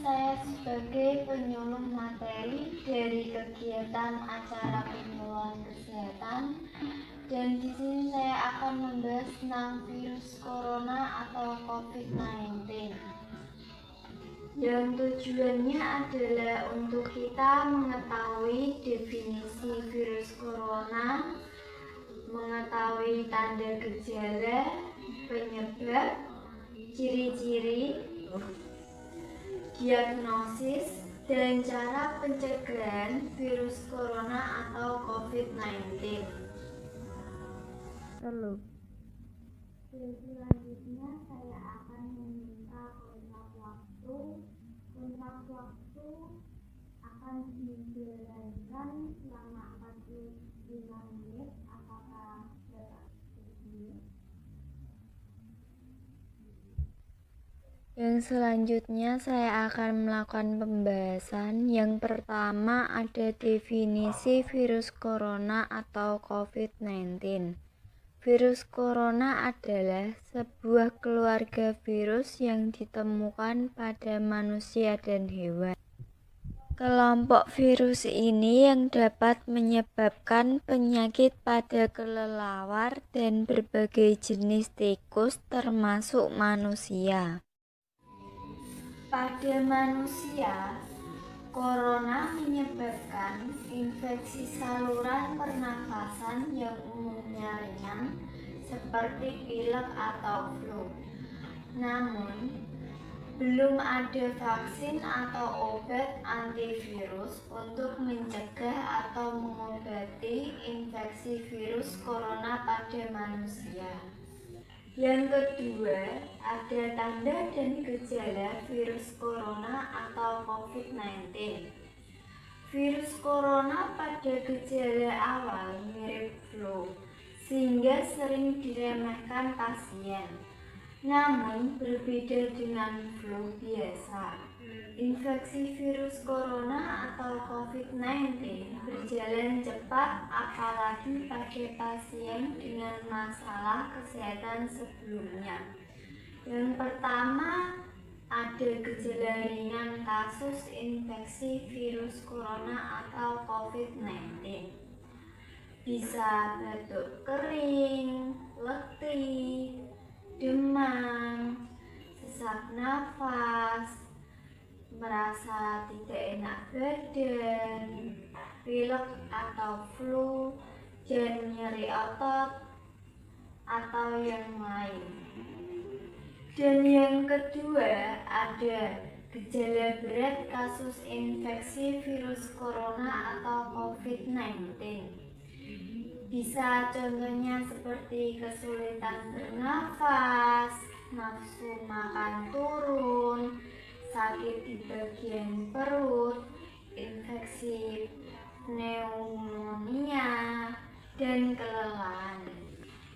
saya sebagai penyuluh materi dari kegiatan acara penyuluhan kesehatan, dan di sini saya akan membahas tentang virus corona atau COVID-19. Yang tujuannya adalah untuk kita mengetahui definisi virus corona, mengetahui tanda gejala, penyebab, ciri-ciri, diagnosis, dan cara pencegahan virus corona atau COVID-19. Selanjutnya saya akan meminta kontak waktu. Kontak waktu akan dijalankan selama 45 menit. Apakah dapat disetujui? Yang selanjutnya saya akan melakukan pembahasan. Yang pertama ada definisi virus corona atau COVID-19. Virus corona adalah sebuah keluarga virus yang ditemukan pada manusia dan hewan. Kelompok virus ini yang dapat menyebabkan penyakit pada kelelawar dan berbagai jenis tikus termasuk manusia. Pada manusia, corona menyebabkan infeksi saluran pernafasan yang umumnya ringan seperti pilek atau flu. Namun, belum ada vaksin atau obat antivirus untuk mencegah atau mengobati infeksi virus corona pada manusia. Yang kedua, ada tanda dan gejala virus corona atau COVID-19. Virus corona pada gejala awal mirip flu, sehingga sering diremehkan pasien. Namun, berbeda dengan flu biasa. Infeksi virus corona atau COVID-19 berjalan cepat apalagi pada pasien dengan masalah kesehatan sebelumnya. Yang pertama, ada gejala ringan kasus infeksi virus corona atau COVID-19. Bisa batuk kering, letih, demam, sesak nafas, merasa tidak enak badan, pilek atau flu, dan nyeri otot atau yang lain. Dan yang kedua, ada gejala berat kasus infeksi virus corona atau COVID-19. Bisa contohnya seperti kesulitan bernafas, nafsu makan turun, sakit di bagian perut, infeksi pneumonia, dan kelelahan.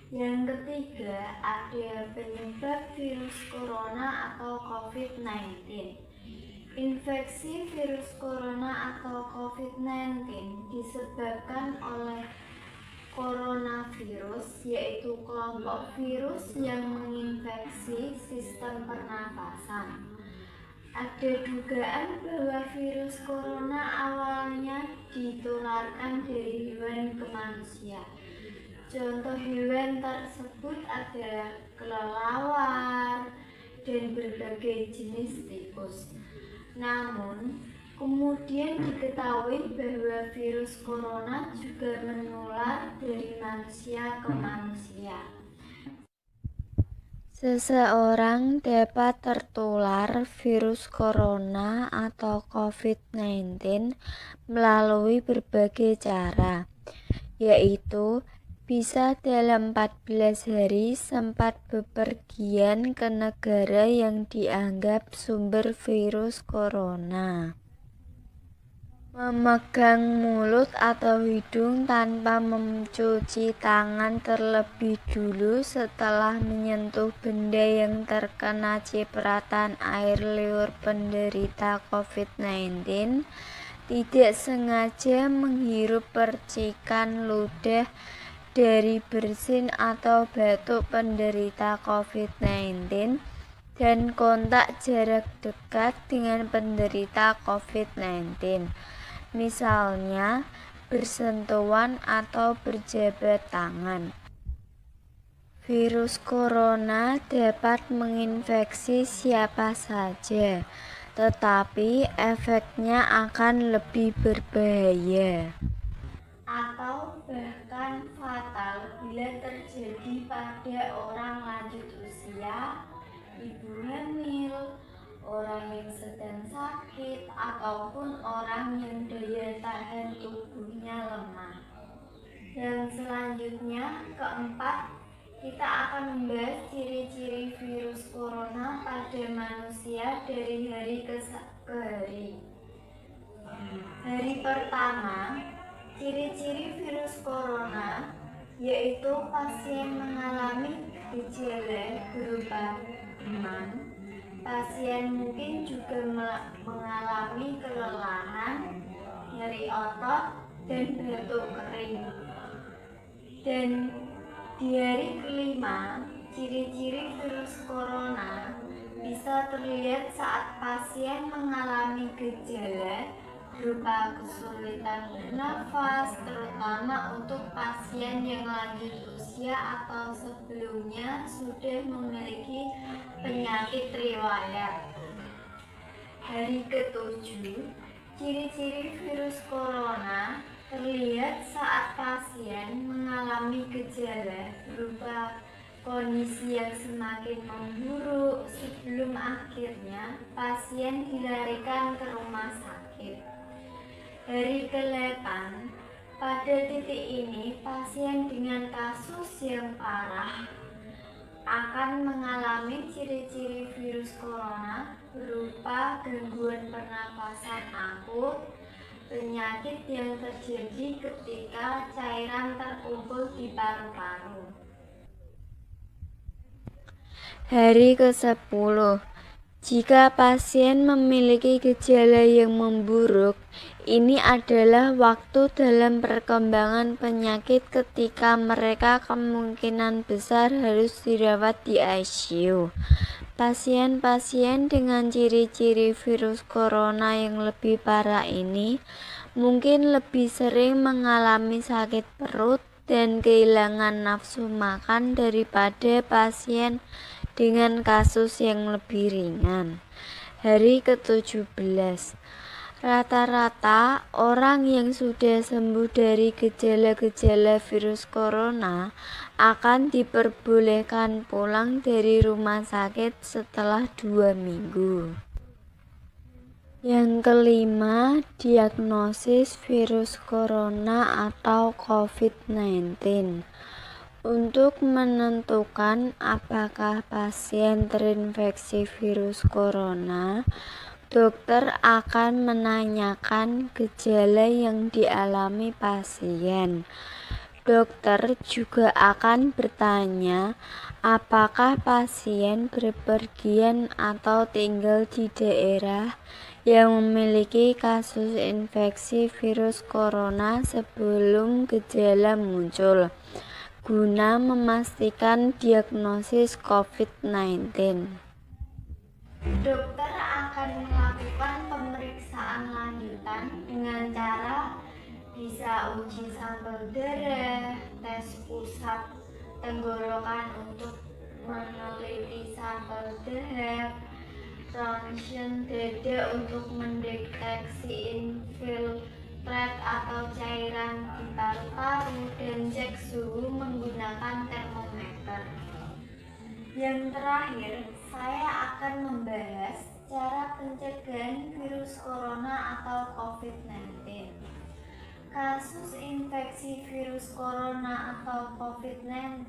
Yang ketiga, ada penyebab virus corona atau COVID-19. Infeksi virus corona atau COVID-19 disebabkan oleh coronavirus, yaitu kelompok virus yang menginfeksi sistem pernafasan. Ada dugaan bahwa virus corona awalnya ditularkan dari hewan ke manusia. Contoh hewan tersebut adalah kelelawar dan berbagai jenis tikus. Namun, kemudian diketahui bahwa virus corona juga menular dari manusia ke manusia. Seseorang dapat tertular virus corona atau COVID-19 melalui berbagai cara, yaitu bisa dalam 14 hari sempat bepergian ke negara yang dianggap sumber virus corona, memegang mulut atau hidung tanpa mencuci tangan terlebih dulu setelah menyentuh benda yang terkena cipratan air liur penderita COVID-19, tidak sengaja menghirup percikan ludah dari bersin atau batuk penderita COVID-19, dan kontak jarak dekat dengan penderita COVID-19, misalnya bersentuhan atau berjabat tangan. Virus corona dapat menginfeksi siapa saja, tetapi efeknya akan lebih berbahaya atau bahkan fatal bila terjadi pada orang lanjut usia, ibu hamil, orang yang sedang sakit, ataupun orang yang daya tahan tubuhnya lemah. Dan selanjutnya, keempat, kita akan membahas ciri-ciri virus corona pada manusia dari hari ke hari. Hari pertama, ciri-ciri virus corona yaitu pasien mengalami gejala berupa demam. Pasien mungkin juga mengalami kelelahan, nyeri otot, dan batuk kering. Dan di hari kelima, ciri-ciri virus corona bisa terlihat saat pasien mengalami gejala berupa kesulitan bernafas, terutama untuk pasien yang lanjut usia atau sebelumnya sudah memiliki penyakit riwayat. Hari ketujuh, ciri-ciri virus corona terlihat saat pasien mengalami gejala berupa kondisi yang semakin memburuk sebelum akhirnya pasien dilarikan ke rumah sakit. Hari ke-8, pada titik ini pasien dengan kasus yang parah akan mengalami ciri-ciri virus corona berupa gangguan pernapasan akut, penyakit yang terjadi ketika cairan terkumpul di paru-paru. Hari ke-10, jika pasien memiliki gejala yang memburuk, ini adalah waktu dalam perkembangan penyakit ketika mereka kemungkinan besar harus dirawat di ICU. Pasien-pasien dengan ciri-ciri virus corona yang lebih parah ini mungkin lebih sering mengalami sakit perut dan kehilangan nafsu makan daripada pasien dengan kasus yang lebih ringan. Hari ke-17, rata-rata orang yang sudah sembuh dari gejala-gejala virus corona akan diperbolehkan pulang dari rumah sakit setelah 2 minggu. Yang kelima, diagnosis virus corona atau COVID-19. Untuk menentukan apakah pasien terinfeksi virus corona, dokter akan menanyakan gejala yang dialami pasien. Dokter juga akan bertanya apakah pasien berpergian atau tinggal di daerah yang memiliki kasus infeksi virus corona sebelum gejala muncul, guna memastikan diagnosis COVID-19. Dokter akan melakukan pemeriksaan lanjutan dengan cara bisa uji sampel darah, tes usap tenggorokan untuk meneliti sampel darah, ronsen dada untuk mendeteksi infiltrat atau cairan di paru-paru, dan cek suhu menggunakan termometer. Yang terakhir, saya akan membahas cara pencegahan virus corona atau COVID-19. Kasus infeksi virus corona atau COVID-19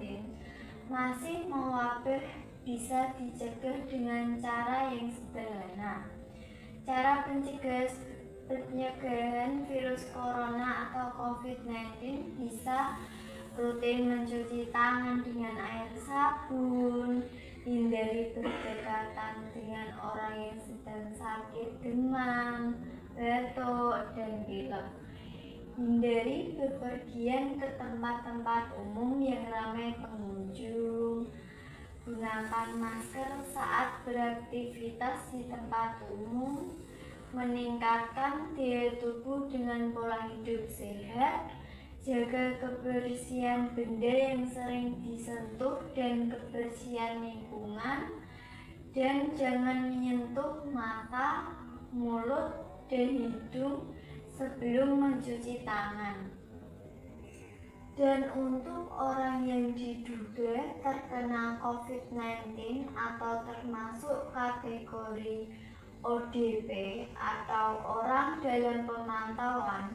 masih mewabah bisa dicegah dengan cara yang sederhana. Cara pencegahan virus corona atau COVID-19 bisa rutin mencuci tangan dengan air sabun, hindari berdekatan dengan orang yang sedang sakit demam, batuk, dan pilek. Hindari bepergian ke tempat-tempat umum yang ramai pengunjung. gunakan masker saat beraktivitas di tempat umum, meningkatkan daya tubuh dengan pola hidup sehat, jaga kebersihan benda yang sering disentuh dan kebersihan lingkungan, dan jangan menyentuh mata, mulut, dan hidung sebelum mencuci tangan. Dan untuk orang yang diduga terkena COVID-19 atau termasuk kategori ODP atau orang dalam pemantauan,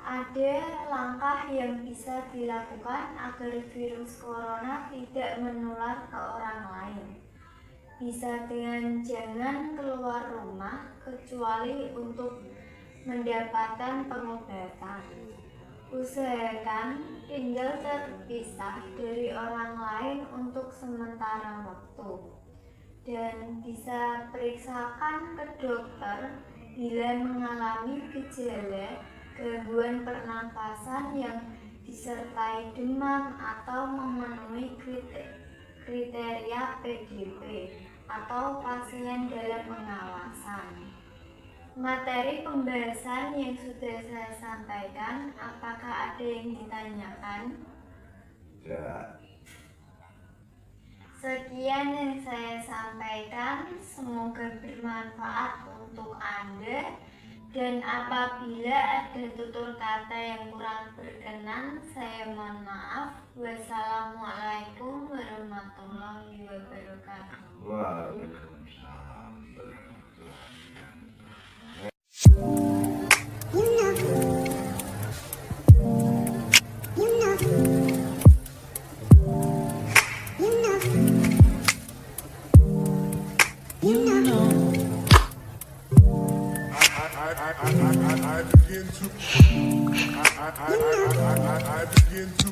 ada langkah yang bisa dilakukan agar virus corona tidak menular ke orang lain. Bisa dengan jangan keluar rumah kecuali untuk mendapatkan pengobatan. Usahakan tinggal terpisah dari orang lain untuk sementara waktu, dan bisa periksakan ke dokter bila mengalami gejala gangguan pernapasan yang disertai demam atau memenuhi kriteria PDP atau pasien dalam pengawasan. Materi pembahasan yang sudah saya sampaikan, apakah ada yang ditanyakan? Ya. Sekian yang saya sampaikan, semoga bermanfaat untuk Anda, dan apabila ada tutur kata yang kurang berkenan, saya mohon maaf. Wassalamualaikum warahmatullahi wabarakatuh. Waalaikumsalam. I begin to